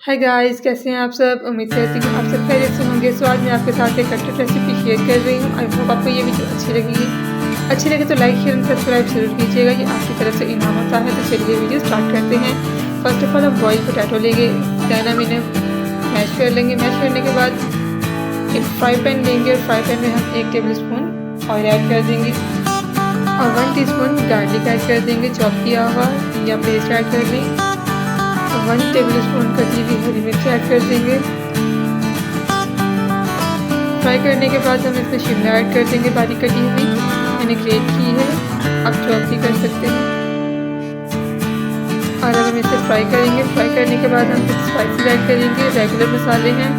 Hi guys, कैसे हैं आप सब। उम्मीद करती हूँ आप सब खैरियत से होंगे। सो आज मैं आपके साथ एक कटलेट रेसिपी शेयर कर रही हूँ। आई होप आपको ये वीडियो अच्छी लगेगी। अच्छी लगे तो लाइक शेयर एंड सब्सक्राइब जरूर कीजिएगा, ये आपकी तरफ से इनाम होता है। तो चलिए वीडियो स्टार्ट करते हैं। फर्स्ट ऑफ ऑल हम बॉइल पोटैटो लेंगे, देन हम इन्हें मैश कर लेंगे। मैश करने के बाद एक फ्राई पैन लेंगे और फ्राई पैन में हम 1 टेबल स्पून ऑयल ऐड कर देंगे और 1 टीस्पून गार्लिक ऐड कर देंगे, चॉप किया हुआ या पेस्ट ऐड कर दें। 1 टेबल स्पून कटी हुई हरी मिर्च ऐड कर देंगे। फ्राई करने के बाद हम इसमें शिमला ऐड कर देंगे, बारीक कटी हुई, मैंने ग्रेट की है, आप चॉप भी कर सकते हैं। और अब हम इसे फ्राई करेंगे। फ्राई करने के बाद हम कुछ स्पाइसेस ऐड करेंगे। रेगुलर मसाले हैं,